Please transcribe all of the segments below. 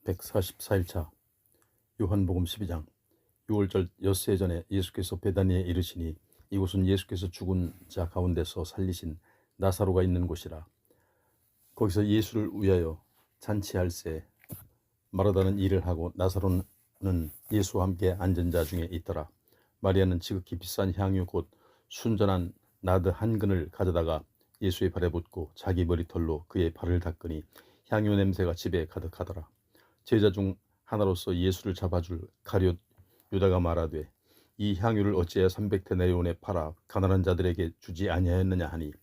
144일차 요한복음 12장 6월절 엿새 전에 예수께서 베다니에 이르시니 이곳은 예수께서 죽은 자 가운데서 살리신 나사로가 있는 곳이라. 거기서 예수를 위하여 잔치할새 마르다는 일을 하고 나사로는 예수와 함께 앉은 자 중에 있더라. 마리아는 지극히 비싼 향유 곧 순전한 나드 한 근을 가져다가 예수의 발에 붓고 자기 머리털로 그의 발을 닦으니 향유 냄새가 집에 가득하더라. 제자 중 하나로서 예수를 잡아줄 가룟 유다가 말하되 이 향유를 어찌하여 300데나리온에 팔아 가난한 자들에게 주지 아니하였느냐 하니,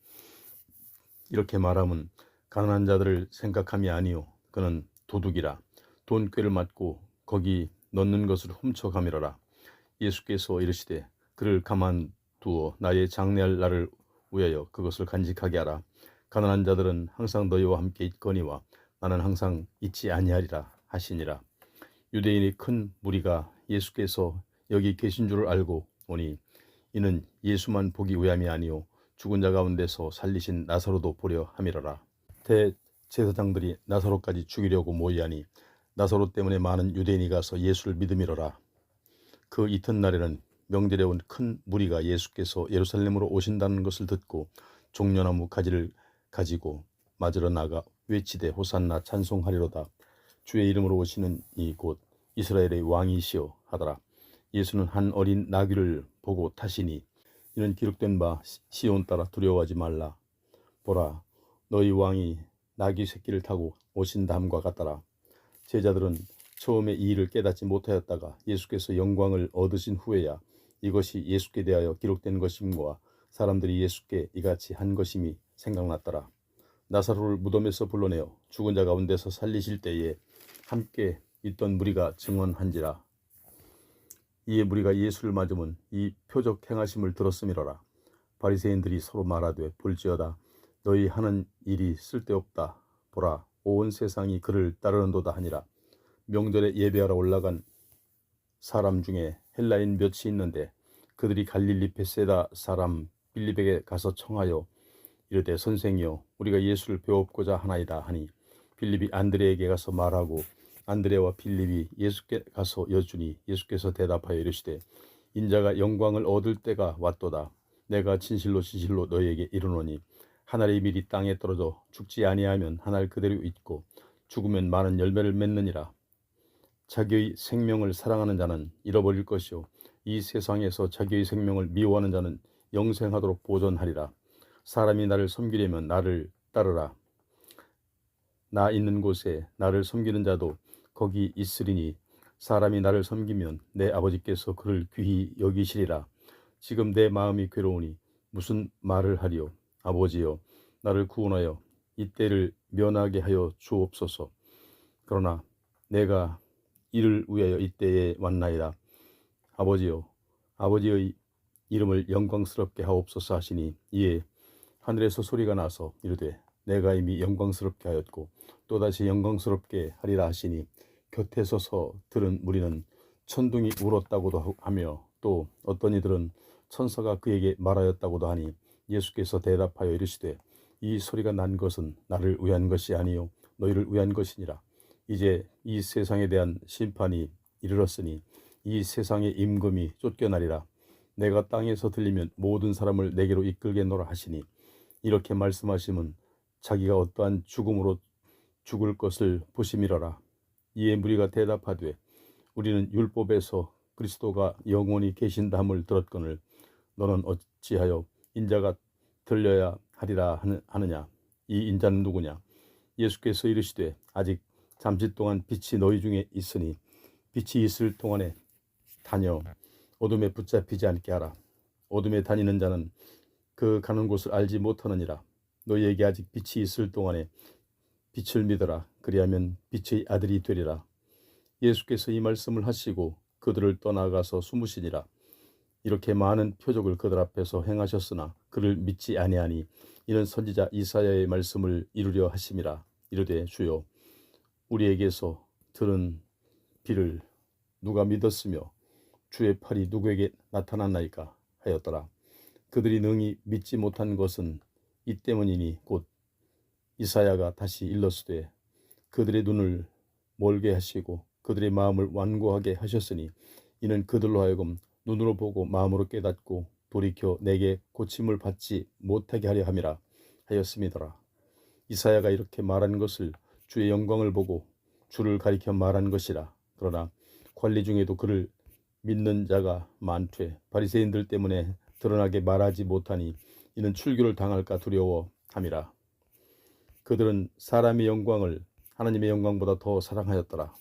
이렇게 말함은 가난한 자들을 생각함이 아니요 그는 도둑이라 돈꾀를 맞고 거기 넣는 것을 훔쳐가미러라. 예수께서 이르시되 그를 가만두어 나의 장례할 날을 위하여 그것을 간직하게 하라. 가난한 자들은 항상 너희와 함께 있거니와 나는 항상 있지 아니하리라 하시니라. 유대인의 큰 무리가 예수께서 여기 계신 줄을 알고 오니 이는 예수만 보기 위함이 아니요 죽은 자 가운데서 살리신 나사로도 보려 함이러라. 대제사장들이 나사로까지 죽이려고 모이하니 나사로 때문에 많은 유대인이 가서 예수를 믿음이러라. 그 이튿날에는 명절에 온 큰 무리가 예수께서 예루살렘으로 오신다는 것을 듣고 종려나무 가지를 가지고 맞으러 나가 외치되 호산나 찬송하리로다. 주의 이름으로 오시는 이 곧 이스라엘의 왕이시여 하더라. 예수는 한 어린 나귀를 보고 타시니 이는 기록된 바 시온 따라 두려워하지 말라. 보라, 너희 왕이 나귀 새끼를 타고 오신다함과 같더라. 제자들은 처음에 이 일을 깨닫지 못하였다가 예수께서 영광을 얻으신 후에야 이것이 예수께 대하여 기록된 것임과 사람들이 예수께 이같이 한 것임이 생각났더라. 나사로를 무덤에서 불러내어 죽은 자 가운데서 살리실 때에 함께 있던 무리가 증언한지라. 이에 무리가 예수를 맞으면 이 표적 행하심을 들었음이로라. 바리새인들이 서로 말하되 볼지어다 너희 하는 일이 쓸데없다. 보라, 온 세상이 그를 따르는도다 하니라. 명절에 예배하러 올라간 사람 중에 헬라인 몇이 있는데 그들이 갈릴리 베세다 사람 빌립에게 가서 청하여 이르되 선생이여 우리가 예수를 배웁고자 하나이다 하니, 빌립이 안드레에게 가서 말하고 안드레와 빌립이 예수께 가서 여쭈니 예수께서 대답하여 이르시되 인자가 영광을 얻을 때가 왔도다. 내가 진실로 진실로 너희에게 이르노니 한 알의 밀이 땅에 떨어져 죽지 아니하면 한 알 그대로 있고 죽으면 많은 열매를 맺느니라. 자기의 생명을 사랑하는 자는 잃어버릴 것이요 이 세상에서 자기의 생명을 미워하는 자는 영생하도록 보존하리라. 사람이 나를 섬기려면 나를 따르라. 나 있는 곳에 나를 섬기는 자도 거기 있으리니 사람이 나를 섬기면 내 아버지께서 그를 귀히 여기시리라. 지금 내 마음이 괴로우니 무슨 말을 하리요. 아버지여 나를 구원하여 이때를 면하게 하여 주옵소서. 그러나 내가 이를 위하여 이때에 왔나이다. 아버지여 아버지의 이름을 영광스럽게 하옵소서 하시니 이에 하늘에서 소리가 나서 이르되 내가 이미 영광스럽게 하였고 또다시 영광스럽게 하리라 하시니 곁에 서서 들은 무리는 천둥이 울었다고도 하며 또 어떤 이들은 천사가 그에게 말하였다고도 하니, 예수께서 대답하여 이르시되 이 소리가 난 것은 나를 위한 것이 아니요 너희를 위한 것이니라. 이제 이 세상에 대한 심판이 이르렀으니 이 세상의 임금이 쫓겨나리라. 내가 땅에서 들리면 모든 사람을 내게로 이끌겠노라 하시니, 이렇게 말씀하시면 자기가 어떠한 죽음으로 죽을 것을 보심이러라. 이에 무리가 대답하되 우리는 율법에서 그리스도가 영원히 계신다함을 들었거늘 너는 어찌하여 인자가 들려야 하리라 하느냐. 이 인자는 누구냐. 예수께서 이르시되 아직 잠시 동안 빛이 너희 중에 있으니 빛이 있을 동안에 다녀 어둠에 붙잡히지 않게 하라. 어둠에 다니는 자는 그 가는 곳을 알지 못하느니라. 너희에게 아직 빛이 있을 동안에 빛을 믿어라. 그리하면 빛의 아들이 되리라. 예수께서 이 말씀을 하시고 그들을 떠나가서 숨으시니라. 이렇게 많은 표적을 그들 앞에서 행하셨으나 그를 믿지 아니하니 이는 선지자 이사야의 말씀을 이루려 하심이라. 이르되 주여 우리에게서 들은 비를 누가 믿었으며 주의 팔이 누구에게 나타났나이까 하였더라. 그들이 능히 믿지 못한 것은 이 때문이니 곧 이사야가 다시 일렀으되 그들의 눈을 멀게 하시고 그들의 마음을 완고하게 하셨으니 이는 그들로 하여금 눈으로 보고 마음으로 깨닫고 돌이켜 내게 고침을 받지 못하게 하려 함이라 하였음이더라. 이사야가 이렇게 말한 것을 주의 영광을 보고 주를 가리켜 말한 것이라. 그러나 관리 중에도 그를 믿는 자가 많되 바리새인들 때문에 드러나게 말하지 못하니 이는 출교를 당할까 두려워함이라. 그들은 사람의 영광을 하나님의 영광보다 더 사랑하였더라.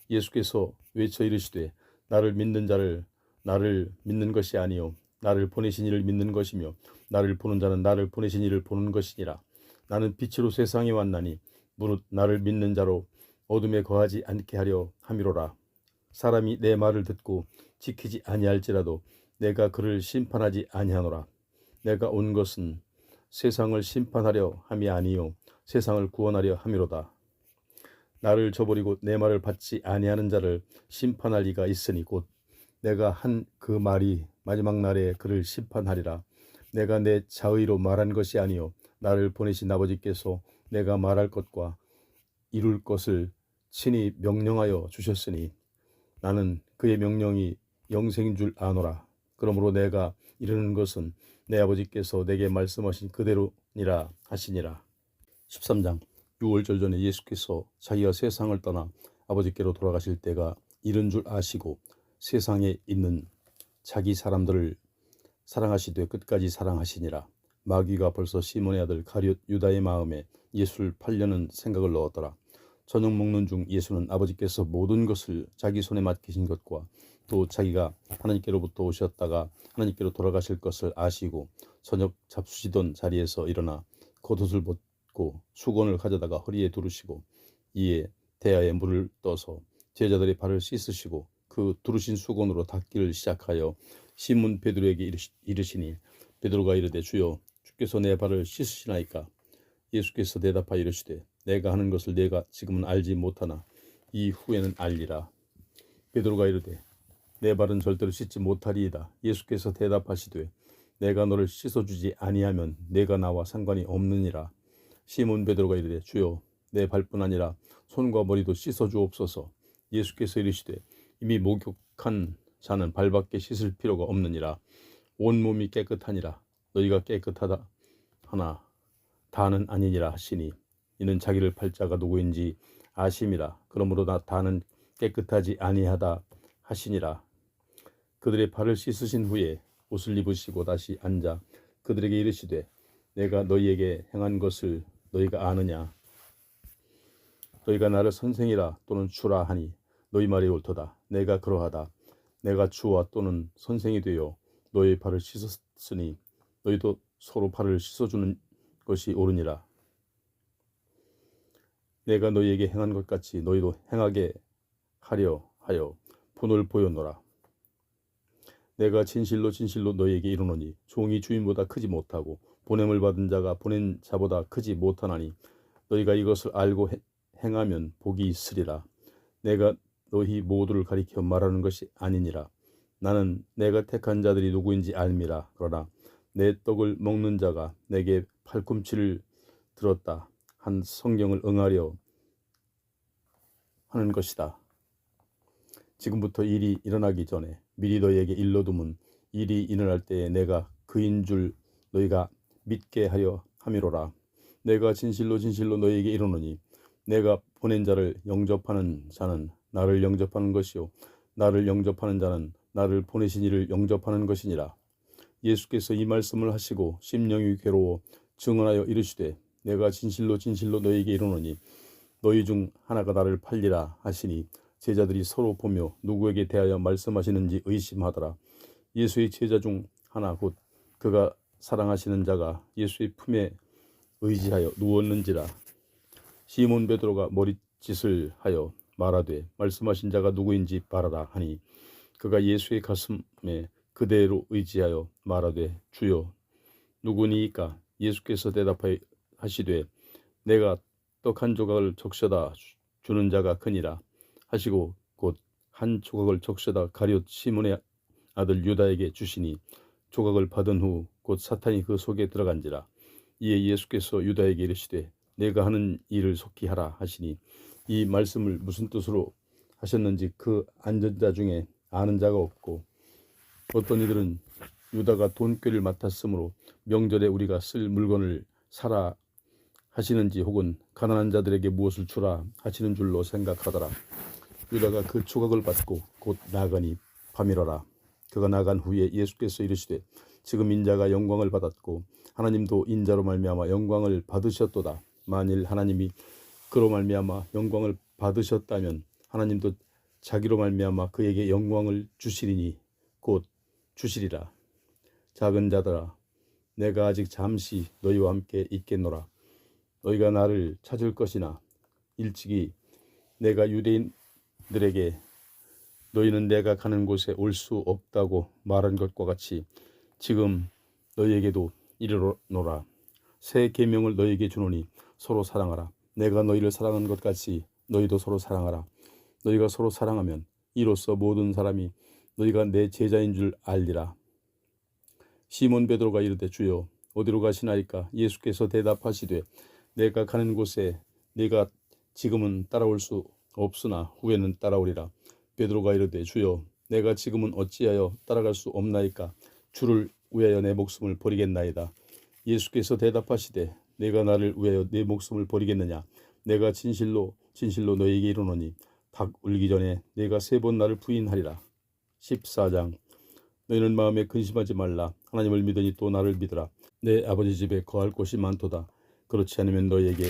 예수께서 외쳐 이르시되 나를 믿는 자를 나를 믿는 것이 아니요 나를 보내신 이를 믿는 것이며 나를 보는 자는 나를 보내신 이를 보는 것이니라. 나는 빛으로 세상에 왔나니 무릇 나를 믿는 자로 어둠에 거하지 않게 하려 함이로라. 사람이 내 말을 듣고 지키지 아니할지라도 내가 그를 심판하지 아니하노라. 내가 온 것은 세상을 심판하려 함이 아니요 세상을 구원하려 함이로다. 나를 저버리고 내 말을 받지 아니하는 자를 심판할 리가 있으니 곧 내가 한 그 말이 마지막 날에 그를 심판하리라. 내가 내 자의로 말한 것이 아니요 나를 보내신 아버지께서 내가 말할 것과 이룰 것을 친히 명령하여 주셨으니 나는 그의 명령이 영생인 줄 아노라. 그러므로 내가 이르는 것은 내 아버지께서 내게 말씀하신 그대로니라 하시니라. 13장. 6월절 전에 예수께서 자기가 세상을 떠나 아버지께로 돌아가실 때가 이른 줄 아시고 세상에 있는 자기 사람들을 사랑하시되 끝까지 사랑하시니라. 마귀가 벌써 시몬의 아들 가룟 유다의 마음에 예수를 팔려는 생각을 넣었더라. 저녁 먹는 중 예수는 아버지께서 모든 것을 자기 손에 맡기신 것과 또 자기가 하나님께로부터 오셨다가 하나님께로 돌아가실 것을 아시고 저녁 잡수시던 자리에서 일어나 겉옷을 벗고 수건을 가져다가 허리에 두르시고 이에 대야에 물을 떠서 제자들의 발을 씻으시고 그 두르신 수건으로 닦기를 시작하여 시몬 베드로에게 이르시니 베드로가 이르되 주여 주께서 내 발을 씻으시나이까. 예수께서 대답하여 이르시되 내가 하는 것을 내가 지금은 알지 못하나 이후에는 알리라. 베드로가 이르되 내 발은 절대로 씻지 못하리이다. 예수께서 대답하시되 내가 너를 씻어주지 아니하면 내가 나와 상관이 없느니라. 시몬 베드로가 이르되 주여 내 발뿐 아니라 손과 머리도 씻어주옵소서. 예수께서 이르시되 이미 목욕한 자는 발밖에 씻을 필요가 없느니라. 온 몸이 깨끗하니라. 너희가 깨끗하다 하나 다는 아니니라 하시니 이는 자기를 팔 자가 누구인지 아심이라. 그러므로 다는 깨끗하지 아니하다 하시니라. 그들의 발을 씻으신 후에 옷을 입으시고 다시 앉아 그들에게 이르시되 내가 너희에게 행한 것을 너희가 아느냐. 너희가 나를 선생이라 또는 주라 하니 너희 말이 옳도다. 내가 그러하다. 내가 주와 또는 선생이 되어 너희 발을 씻었으니 너희도 서로 발을 씻어주는 것이 옳으니라. 내가 너희에게 행한 것 같이 너희도 행하게 하려 하여 본을 보여노라. 내가 진실로 진실로 너희에게 이르노니 종이 주인보다 크지 못하고 보냄을 받은 자가 보낸 자보다 크지 못하나니 너희가 이것을 알고 행하면 복이 있으리라. 내가 너희 모두를 가리켜 말하는 것이 아니니라. 나는 내가 택한 자들이 누구인지 알미라. 그러나 내 떡을 먹는 자가 내게 팔꿈치를 들었다 한 성경을 응하려 하는 것이다. 지금부터 일이 일어나기 전에 미리 너희에게 일러두면 일이 일어날 때에 내가 그인 줄 너희가 믿게 하려 함이로라. 내가 진실로 진실로 너희에게 이르노니 내가 보낸 자를 영접하는 자는 나를 영접하는 것이요 나를 영접하는 자는 나를 보내신 이를 영접하는 것이니라. 예수께서 이 말씀을 하시고 심령이 괴로워 증언하여 이르시되 내가 진실로 진실로 너희에게 이르노니 너희 중 하나가 나를 팔리라 하시니 제자들이 서로 보며 누구에게 대하여 말씀하시는지 의심하더라. 예수의 제자 중 하나 곧 그가 사랑하시는 자가 예수의 품에 의지하여 누웠는지라. 시몬 베드로가 머릿짓을 하여 말하되 말씀하신 자가 누구인지 말하라 하니 그가 예수의 가슴에 그대로 의지하여 말하되 주여 누구니이까. 예수께서 대답하여 하시되 내가 떡 한 조각을 적셔다 주는 자가 크니라 하시고 곧 한 조각을 적셔다 가룟 시몬의 아들 유다에게 주시니 조각을 받은 후 곧 사탄이 그 속에 들어간지라. 이에 예수께서 유다에게 이르시되 내가 하는 일을 속히 하라 하시니 이 말씀을 무슨 뜻으로 하셨는지 그 앉은 자 중에 아는 자가 없고, 어떤 이들은 유다가 돈꾀를 맡았으므로 명절에 우리가 쓸 물건을 사라 하시는지, 혹은 가난한 자들에게 무엇을 주라 하시는 줄로 생각하더라. 유다가 그 조각을 받고 곧 나가니 밤이러라. 그가 나간 후에 예수께서 이르시되, 지금 인자가 영광을 받았고 하나님도 인자로 말미암아 영광을 받으셨도다. 만일 하나님이 그로 말미암아 영광을 받으셨다면 하나님도 자기로 말미암아 그에게 영광을 주시리니 곧 주시리라. 작은 자들아, 내가 아직 잠시 너희와 함께 있겠노라. 너희가 나를 찾을 것이나 일찍이 내가 유대인들에게 너희는 내가 가는 곳에 올 수 없다고 말한 것과 같이 지금 너희에게도 이르노라. 새 계명을 너희에게 주노니 서로 사랑하라. 내가 너희를 사랑한 것 같이 너희도 서로 사랑하라. 너희가 서로 사랑하면 이로써 모든 사람이 너희가 내 제자인 줄 알리라. 시몬 베드로가 이르되, 주여 어디로 가시나이까? 예수께서 대답하시되, 내가 가는 곳에 네가 지금은 따라올 수 없으나 후에는 따라오리라. 베드로가 이르되, 주여 내가 지금은 어찌하여 따라갈 수 없나이까? 주를 위하여 내 목숨을 버리겠나이다. 예수께서 대답하시되, 내가 나를 위하여 내 목숨을 버리겠느냐? 내가 진실로 진실로 너희에게 이르노니 닭 울기 전에 내가 3번 나를 부인하리라. 14장. 너희는 마음에 근심하지 말라. 하나님을 믿으니 또 나를 믿으라. 내 아버지 집에 거할 곳이 많도다. 그렇지 않으면 너희에게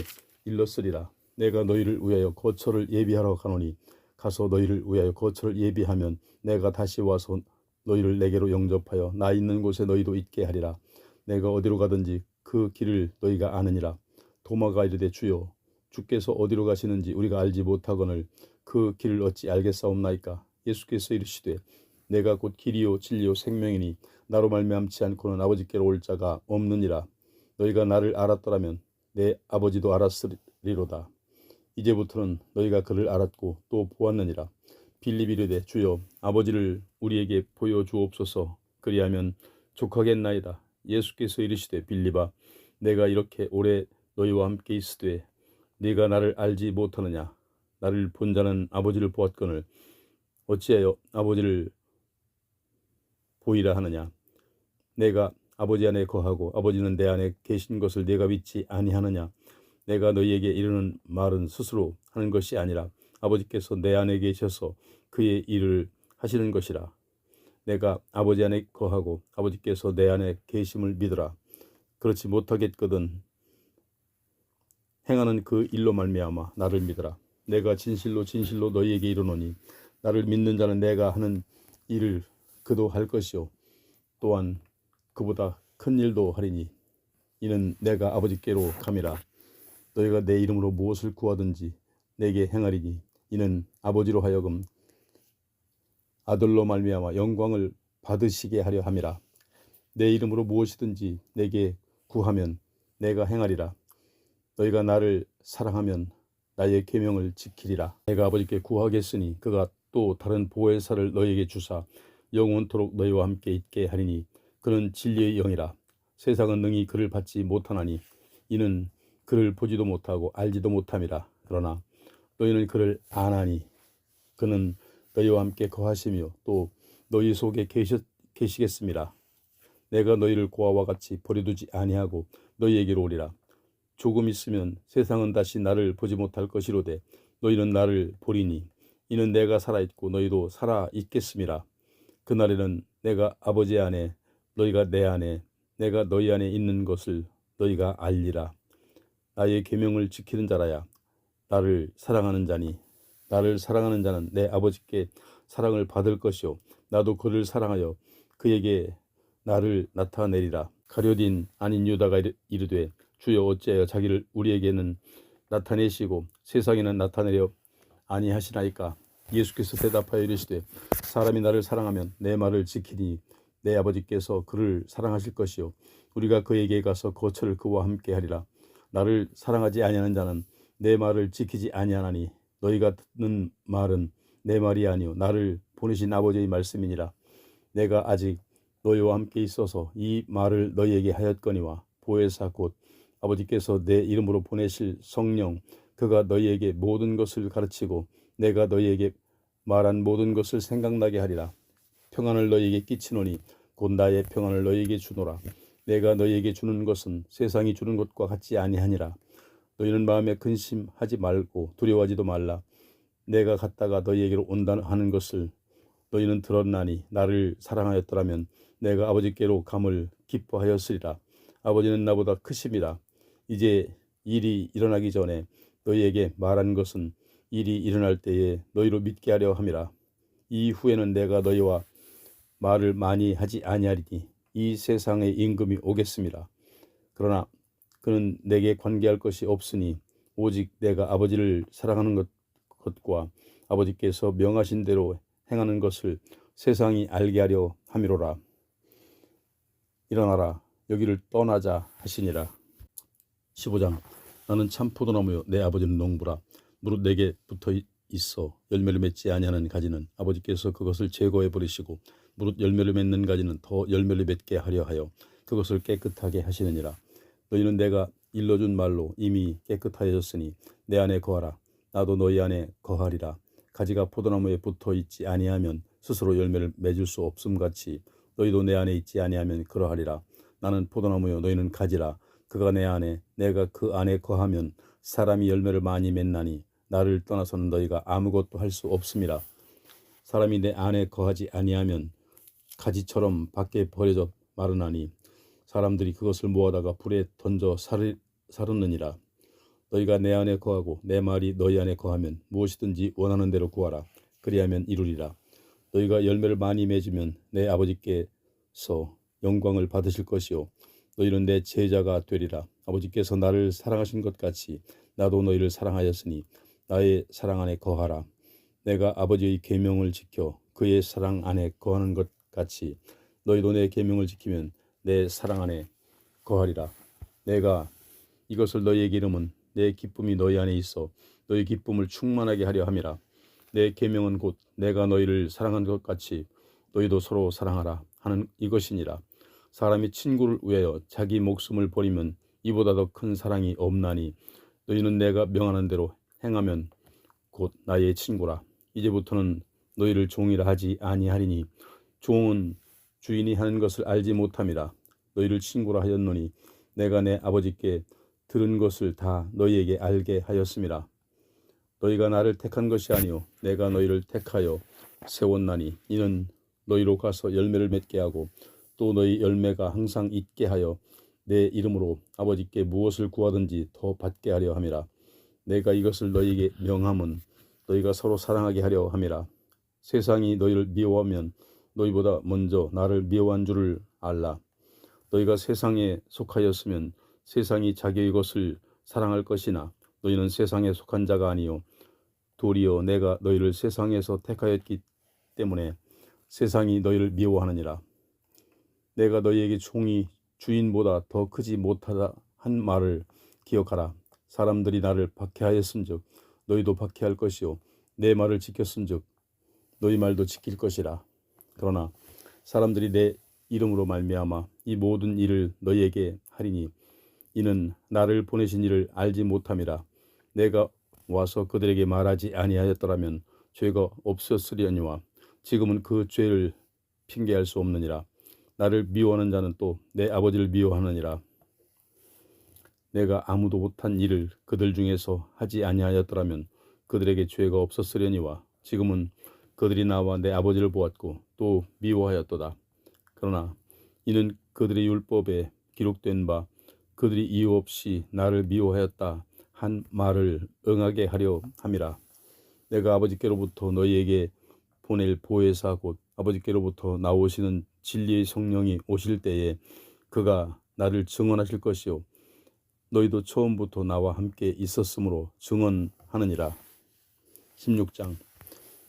일렀으리라. 내가 너희를 위하여 거처를 예비하러 가노니 가서 너희를 위하여 거처를 예비하면 내가 다시 와서 너희를 내게로 영접하여 나 있는 곳에 너희도 있게 하리라. 내가 어디로 가든지 그 길을 너희가 아느니라. 도마가 이르되, 주여 주께서 어디로 가시는지 우리가 알지 못하거늘 그 길을 어찌 알겠사옵나이까? 예수께서 이르시되, 내가 곧 길이요 진리요 생명이니 나로 말미암지 않고는 아버지께로 올 자가 없느니라. 너희가 나를 알았더라면 내 아버지도 알았으리로다. 이제부터는 너희가 그를 알았고 또 보았느니라. 빌립이 이르되, 주여 아버지를 우리에게 보여주옵소서. 그리하면 족하겠나이다. 예수께서 이르시되, 빌립아, 내가 이렇게 오래 너희와 함께 있으되 네가 나를 알지 못하느냐? 나를 본 자는 아버지를 보았거늘 어찌하여 아버지를 보이라 하느냐? 내가 아버지 안에 거하고 아버지는 내 안에 계신 것을 네가 믿지 아니하느냐? 내가 너희에게 이르는 말은 스스로 하는 것이 아니라 아버지께서 내 안에 계셔서 그의 일을 하시는 것이라. 내가 아버지 안에 거하고 아버지께서 내 안에 계심을 믿으라. 그렇지 못하겠거든 행하는 그 일로 말미암아 나를 믿으라. 내가 진실로 진실로 너희에게 이르노니 나를 믿는 자는 내가 하는 일을 그도 할 것이요 또한 그보다 큰 일도 하리니 이는 내가 아버지께로 감이라. 너희가 내 이름으로 무엇을 구하든지 내게 행하리니 이는 아버지로 하여금 아들로 말미암아 영광을 받으시게 하려 함이라. 내 이름으로 무엇이든지 내게 구하면 내가 행하리라. 너희가 나를 사랑하면 나의 계명을 지키리라. 내가 아버지께 구하겠으니 그가 또 다른 보혜사를 너희에게 주사 영원토록 너희와 함께 있게 하리니 그는 진리의 영이라. 세상은 능히 그를 받지 못하나니 이는 그를 보지도 못하고 알지도 못함이라. 그러나 너희는 그를 아나니 그는 너희와 함께 거하시며 또 너희 속에 계시겠습니다. 내가 너희를 고아와 같이 버려두지 아니하고 너희에게로 오리라. 조금 있으면 세상은 다시 나를 보지 못할 것이로되 너희는 나를 보리니 이는 내가 살아있고 너희도 살아있겠음이라. 그날에는 내가 아버지 안에 너희가 내 안에 내가 너희 안에 있는 것을 너희가 알리라. 나의 계명을 지키는 자라야 나를 사랑하는 자니 나를 사랑하는 자는 내 아버지께 사랑을 받을 것이요 나도 그를 사랑하여 그에게 나를 나타내리라. 가룟 아닌 유다가 이르되, 주여 어찌하여 자기를 우리에게는 나타내시고 세상에는 나타내려 아니하시나이까? 예수께서 대답하여 이르시되, 사람이 나를 사랑하면 내 말을 지키니 내 아버지께서 그를 사랑하실 것이요 우리가 그에게 가서 거처를 그와 함께 하리라. 나를 사랑하지 아니하는 자는 내 말을 지키지 아니하나니 너희가 듣는 말은 내 말이 아니요 나를 보내신 아버지의 말씀이니라. 내가 아직 너희와 함께 있어서 이 말을 너희에게 하였거니와 보혜사 곧 아버지께서 내 이름으로 보내실 성령 그가 너희에게 모든 것을 가르치고 내가 너희에게 말한 모든 것을 생각나게 하리라. 평안을 너희에게 끼치노니 곧 나의 평안을 너희에게 주노라. 내가 너희에게 주는 것은 세상이 주는 것과 같지 아니하니라. 너희는 마음에 근심하지 말고 두려워하지도 말라. 내가 갔다가 너희에게로 온다 하는 것을 너희는 들었나니 나를 사랑하였더라면 내가 아버지께로 감을 기뻐하였으리라. 아버지는 나보다 크심이라. 이제 일이 일어나기 전에 너희에게 말한 것은 일이 일어날 때에 너희로 믿게 하려 함이라. 이후에는 내가 너희와 말을 많이 하지 아니하리니 이 세상의 임금이 오겠습니다. 그러나 그는 내게 관계할 것이 없으니 오직 내가 아버지를 사랑하는 것과 아버지께서 명하신 대로 행하는 것을 세상이 알게 하려 함이로라. 일어나라, 여기를 떠나자 하시니라. 15장. 나는 참 포도나무요 내 아버지는 농부라. 무릇 내게 붙어 있어 열매를 맺지 아니하는 가지는 아버지께서 그것을 제거해 버리시고 무릇 열매를 맺는 가지는 더 열매를 맺게 하려 하여 그것을 깨끗하게 하시느니라. 너희는 내가 일러준 말로 이미 깨끗하여졌으니 내 안에 거하라. 나도 너희 안에 거하리라. 가지가 포도나무에 붙어 있지 아니하면 스스로 열매를 맺을 수 없음같이 너희도 내 안에 있지 아니하면 그러하리라. 나는 포도나무요 너희는 가지라. 그가 내 안에 내가 그 안에 거하면 사람이 열매를 많이 맺나니 나를 떠나서는 너희가 아무것도 할 수 없음이라. 사람이 내 안에 거하지 아니하면 가지처럼 밖에 버려져 마르나니 사람들이 그것을 모아다가 불에 던져 사르느니라. 너희가 내 안에 거하고 내 말이 너희 안에 거하면 무엇이든지 원하는 대로 구하라. 그리하면 이루리라. 너희가 열매를 많이 맺으면 내 아버지께서 영광을 받으실 것이요 너희는 내 제자가 되리라. 아버지께서 나를 사랑하신 것 같이 나도 너희를 사랑하였으니 나의 사랑 안에 거하라. 내가 아버지의 계명을 지켜 그의 사랑 안에 거하는 것 같이 너희도 내 계명을 지키면 내 사랑 안에 거하리라. 내가 이것을 너희에게 이름은 내 기쁨이 너희 안에 있어 너희 기쁨을 충만하게 하려 함이라. 내 계명은 곧 내가 너희를 사랑한 것 같이 너희도 서로 사랑하라 하는 이것이니라. 사람이 친구를 위하여 자기 목숨을 버리면 이보다 더 큰 사랑이 없나니 너희는 내가 명하는 대로 행하면 곧 나의 친구라. 이제부터는 너희를 종이라 하지 아니하리니 종은 주인이 하는 것을 알지 못함이라. 너희를 친구라 하였노니 내가 내 아버지께 들은 것을 다 너희에게 알게 하였음이라. 너희가 나를 택한 것이 아니요 내가 너희를 택하여 세웠나니 이는 너희로 가서 열매를 맺게 하고 또 너희 열매가 항상 있게 하여 내 이름으로 아버지께 무엇을 구하든지 더 받게 하려 함이라. 내가 이것을 너희에게 명함은 너희가 서로 사랑하게 하려 함이라. 세상이 너희를 미워하면 너희보다 먼저 나를 미워한 줄을 알라. 너희가 세상에 속하였으면 세상이 자기의 것을 사랑할 것이나 너희는 세상에 속한 자가 아니요 도리어 내가 너희를 세상에서 택하였기 때문에 세상이 너희를 미워하느니라. 내가 너희에게 종이 주인보다 더 크지 못하다 한 말을 기억하라. 사람들이 나를 박해하였은즉 너희도 박해할 것이요 내 말을 지켰은즉 너희 말도 지킬 것이라. 그러나 사람들이 내 이름으로 말미암아 이 모든 일을 너희에게 하리니 이는 나를 보내신 이를 알지 못함이라. 내가 와서 그들에게 말하지 아니하였더라면 죄가 없었으려니와 지금은 그 죄를 핑계할 수 없느니라. 나를 미워하는 자는 또 내 아버지를 미워하느니라. 내가 아무도 못한 일을 그들 중에서 하지 아니하였더라면 그들에게 죄가 없었으려니와 지금은 그들이 나와 내 아버지를 보았고 또 미워하였도다. 그러나 이는 그들의 율법에 기록된 바 그들이 이유 없이 나를 미워하였다 한 말을 응하게 하려 함이라. 내가 아버지께로부터 너희에게 보낼 보혜사 곧 아버지께로부터 나오시는 진리의 성령이 오실 때에 그가 나를 증언하실 것이요 너희도 처음부터 나와 함께 있었으므로 증언하느니라. 16장.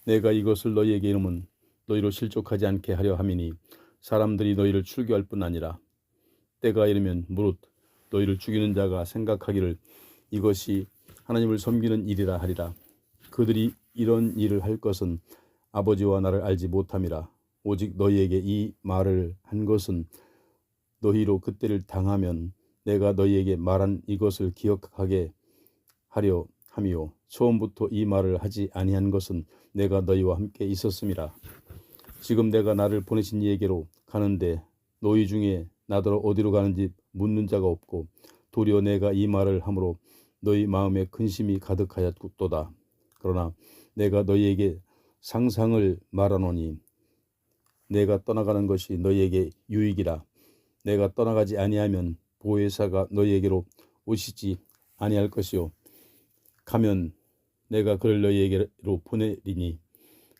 내가 이것을 너희에게 이름은 너희로 실족하지 않게 하려 함이니 사람들이 너희를 출교할 뿐 아니라 때가 이르면 무릇 너희를 죽이는 자가 생각하기를 이것이 하나님을 섬기는 일이라 하리라. 그들이 이런 일을 할 것은 아버지와 나를 알지 못함이라. 오직 너희에게 이 말을 한 것은 너희로 그때를 당하면 내가 너희에게 말한 이것을 기억하게 하려 함이요 처음부터 이 말을 하지 아니한 것은 내가 너희와 함께 있었음이라. 지금 내가 나를 보내신 이에게로 가는데 너희 중에 나더러 어디로 가는지 묻는 자가 없고 도리어 내가 이 말을 함으로 너희 마음에 근심이 가득하였도다. 그러나 내가 너희에게 상상을 말하노니 내가 떠나가는 것이 너희에게 유익이라. 내가 떠나가지 아니하면 보혜사가 너희에게로 오시지 아니할 것이요 가면 내가 그를 너희에게로 보내리니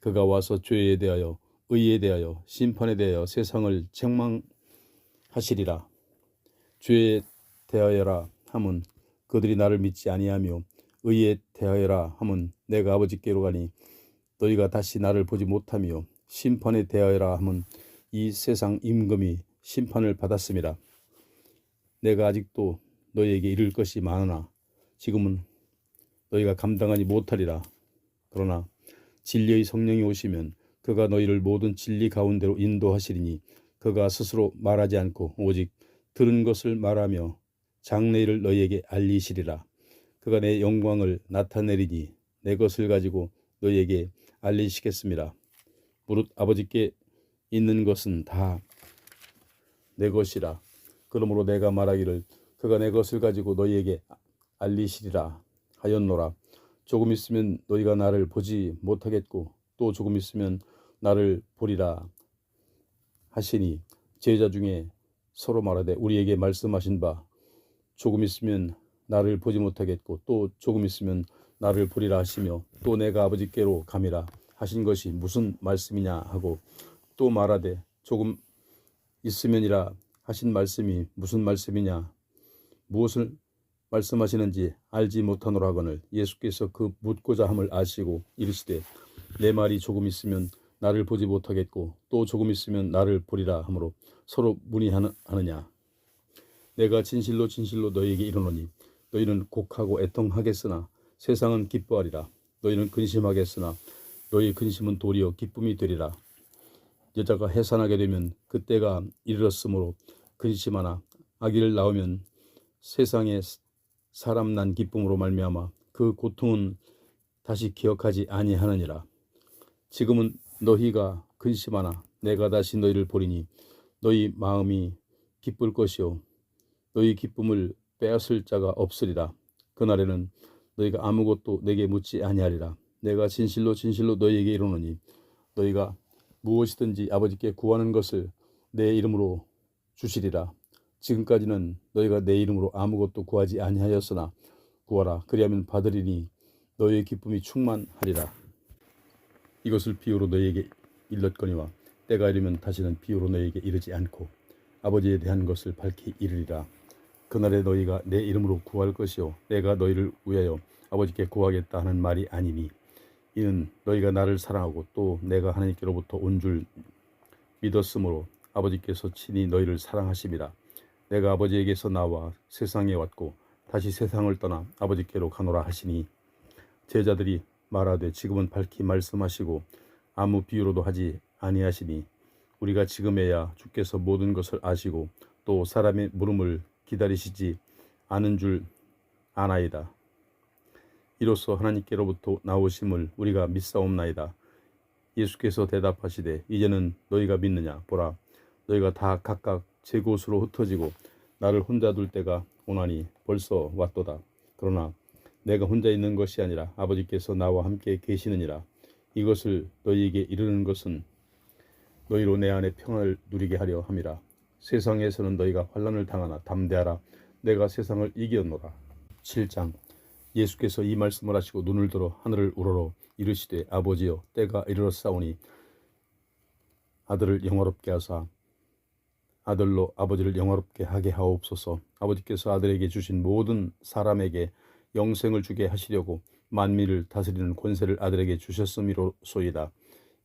그가 와서 죄에 대하여 의에 대하여 심판에 대하여 세상을 책망하시리라. 죄에 대하여라 함은 그들이 나를 믿지 아니하며 의에 대하여라 함은 내가 아버지께로 가니 너희가 다시 나를 보지 못하며 심판에 대하여라 함은 이 세상 임금이 심판을 받았음이라. 내가 아직도 너희에게 이를 것이 많으나 지금은 너희가 감당하지 못하리라. 그러나 진리의 성령이 오시면 그가 너희를 모든 진리 가운데로 인도하시리니 그가 스스로 말하지 않고 오직 들은 것을 말하며 장래일을 너희에게 알리시리라. 그가 내 영광을 나타내리니 내 것을 가지고 너희에게 알리시겠습니다. 무릇 아버지께 있는 것은 다 내 것이라. 그러므로 내가 말하기를 그가 내 것을 가지고 너희에게 알리시리라 하였노라. 조금 있으면 너희가 나를 보지 못하겠고 또 조금 있으면 나를 보리라 하시니 제자 중에 서로 말하되 우리에게 말씀하신 바 조금 있으면 나를 보지 못하겠고 또 조금 있으면 나를 보리라 하시며 또 내가 아버지께로 감이라 하신 것이 무슨 말씀이냐 하고 또 말하되 조금 있으면이라 하신 말씀이 무슨 말씀이냐 무엇을 말씀하시는지 알지 못하노라 하거늘 예수께서 그 묻고자 함을 아시고 이르시되 내 말이 조금 있으면 나를 보지 못하겠고 또 조금 있으면 나를 보리라 하므로 서로 문의하느냐. 내가 진실로 진실로 너희에게 이르노니 너희는 곡하고 애통하겠으나 세상은 기뻐하리라. 너희는 근심하겠으나 너희 근심은 도리어 기쁨이 되리라. 여자가 해산하게 되면 그때가 이르렀으므로 근심하나 아기를 낳으면 세상에 사람 난 기쁨으로 말미암아 그 고통은 다시 기억하지 아니하느니라. 지금은 너희가 근심하나 내가 다시 너희를 보리니 너희 마음이 기쁠 것이요 너희 기쁨을 빼앗을 자가 없으리라. 그날에는 너희가 아무것도 내게 묻지 아니하리라. 내가 진실로 진실로 너희에게 이르노니 너희가 무엇이든지 아버지께 구하는 것을 내 이름으로 주시리라. 지금까지는 너희가 내 이름으로 아무것도 구하지 아니하였으나 구하라. 그리하면 받으리니 너희의 기쁨이 충만하리라. 이것을 비유로 너희에게 일렀거니와 때가 이르면 다시는 비유로 너희에게 이르지 않고 아버지에 대한 것을 밝히 이르리라. 그날에 너희가 내 이름으로 구할 것이요 내가 너희를 위하여 아버지께 구하겠다 하는 말이 아니니 이는 너희가 나를 사랑하고 또 내가 하나님께로부터 온 줄 믿었으므로 아버지께서 친히 너희를 사랑하심이라. 내가 아버지에게서 나와 세상에 왔고 다시 세상을 떠나 아버지께로 가노라 하시니 제자들이 말하되 지금은 밝히 말씀하시고 아무 비유로도 하지 아니하시니 우리가 지금에야 주께서 모든 것을 아시고 또 사람의 물음을 기다리시지 않은 줄 아나이다. 이로써 하나님께로부터 나오심을 우리가 믿사옵나이다. 예수께서 대답하시되 이제는 너희가 믿느냐. 보라 너희가 다 각각 제 곳으로 흩어지고 나를 혼자 둘 때가 오나니 벌써 왔도다. 그러나 내가 혼자 있는 것이 아니라 아버지께서 나와 함께 계시느니라. 이것을 너희에게 이르는 것은 너희로 내 안에 평안을 누리게 하려 함이라. 세상에서는 너희가 환난을 당하나 담대하라. 내가 세상을 이겼노라. 7장. 예수께서 이 말씀을 하시고 눈을 들어 하늘을 우러러 이르시되 아버지여 때가 이르렀사오니 아들을 영화롭게 하사 아들로 아버지를 영화롭게 하게 하옵소서. 아버지께서 아들에게 주신 모든 사람에게 영생을 주게 하시려고 만민을 다스리는 권세를 아들에게 주셨음이로소이다.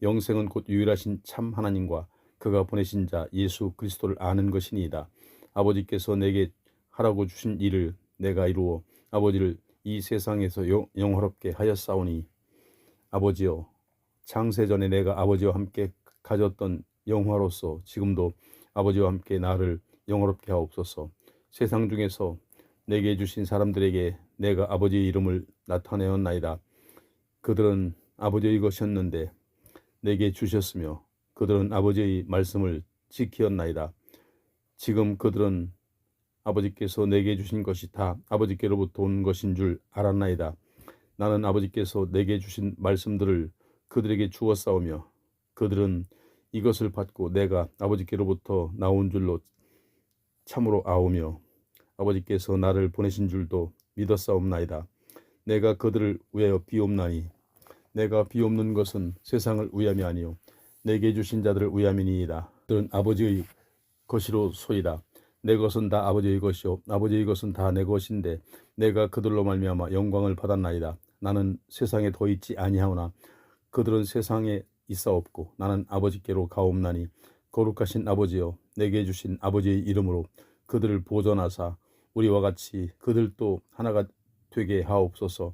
영생은 곧 유일하신 참 하나님과 그가 보내신 자 예수 그리스도를 아는 것이니이다. 아버지께서 내게 하라고 주신 일을 내가 이루어 아버지를 이 세상에서 영화롭게 하였사오니 아버지여 창세전에 내가 아버지와 함께 가졌던 영화로서 지금도 아버지와 함께 나를 영화롭게 하옵소서. 세상 중에서 내게 주신 사람들에게 내가 아버지의 이름을 나타내었나이다. 그들은 아버지의 것이었는데 내게 주셨으며 그들은 아버지의 말씀을 지키었나이다. 지금 그들은 아버지께서 내게 주신 것이 다 아버지께로부터 온 것인 줄 알았나이다. 나는 아버지께서 내게 주신 말씀들을 그들에게 주었사오며 그들은 이것을 받고 내가 아버지께로부터 나온 줄로 참으로 아오며 아버지께서 나를 보내신 줄도 믿었사옵나이다. 내가 그들을 위하여 비옵나니 내가 비옵는 것은 세상을 위함이 아니요 내게 주신 자들을 위함이니이다. 그들은 아버지의 것이로 소이다. 내 것은 다 아버지의 것이요 아버지의 것은 다 내 것인데 내가 그들로 말미암아 영광을 받았나이다. 나는 세상에 더 있지 아니하오나 그들은 세상에 있사옵고 나는 아버지께로 가옵나니 거룩하신 아버지여 내게 주신 아버지의 이름으로 그들을 보존하사 우리와 같이 그들도 하나가 되게 하옵소서.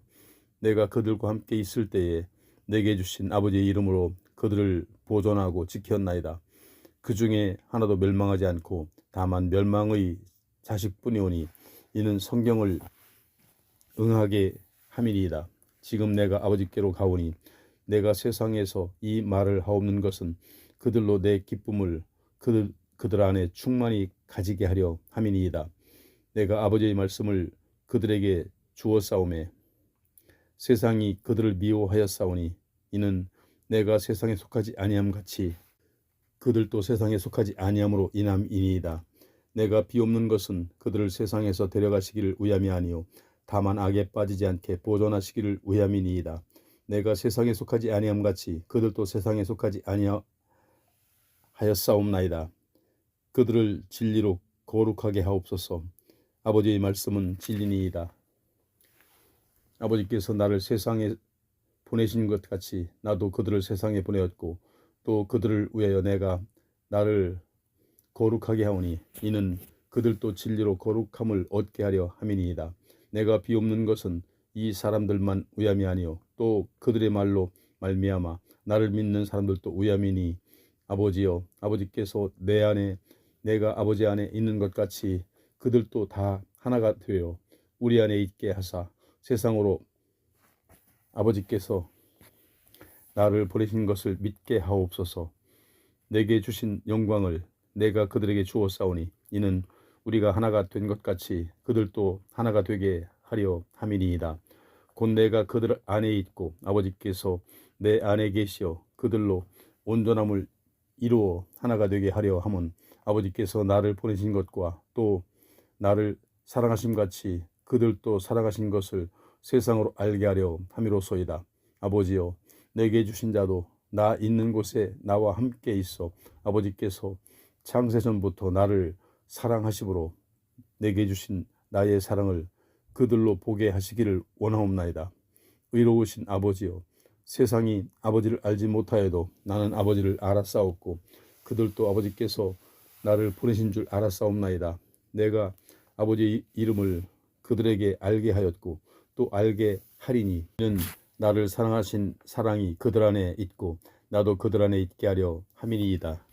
내가 그들과 함께 있을 때에 내게 주신 아버지의 이름으로 그들을 보존하고 지켰나이다. 그 중에 하나도 멸망하지 않고 다만 멸망의 자식뿐이오니 이는 성경을 응하게 함이니이다. 지금 내가 아버지께로 가오니 내가 세상에서 이 말을 하옵는 것은 그들로 내 기쁨을 그들 안에 충만히 가지게 하려 함이니이다. 내가 아버지의 말씀을 그들에게 주었사오매 세상이 그들을 미워하였사오니 이는 내가 세상에 속하지 아니함 같이 그들도 세상에 속하지 아니함으로 인함이니이다. 내가 비옵는 것은 그들을 세상에서 데려가시기를 위함이 아니요 다만 악에 빠지지 않게 보존하시기를 위함이니이다. 내가 세상에 속하지 아니함 같이 그들도 세상에 속하지 아니하였사옵나이다. 그들을 진리로 거룩하게 하옵소서. 아버지의 말씀은 진리니이다. 아버지께서 나를 세상에 보내신 것 같이 나도 그들을 세상에 보내었고 또 그들을 위하여 내가 나를 거룩하게 하오니 이는 그들도 진리로 거룩함을 얻게 하려 함이니이다. 내가 비옵는 것은 이 사람들만 위함이 아니요 또 그들의 말로 말미암아 나를 믿는 사람들도 위함이니 아버지여 아버지께서 내 안에 내가 아버지 안에 있는 것 같이 그들도 다 하나가 되어 우리 안에 있게 하사 세상으로 아버지께서 나를 보내신 것을 믿게 하옵소서. 내게 주신 영광을 내가 그들에게 주었사오니 이는 우리가 하나가 된 것 같이 그들도 하나가 되게 하려 함이니이다. 곧 내가 그들 안에 있고 아버지께서 내 안에 계시어 그들로 온전함을 이루어 하나가 되게 하려 함은 아버지께서 나를 보내신 것과 또 나를 사랑하심 같이 그들도 사랑하신 것을 세상으로 알게 하려 함이로소이다. 아버지여 내게 주신 자도 나 있는 곳에 나와 함께 있어 아버지께서 창세전부터 나를 사랑하심으로 내게 주신 나의 사랑을 그들로 보게 하시기를 원하옵나이다. 의로우신 아버지여 세상이 아버지를 알지 못하여도 나는 아버지를 알았사옵고 그들도 아버지께서 나를 보내신 줄 알았사옵나이다. 내가 아버지의 이름을 그들에게 알게 하였고 또 알게 하리니 이는 나를 사랑하신 사랑이 그들 안에 있고 나도 그들 안에 있게 하려 함이니이다.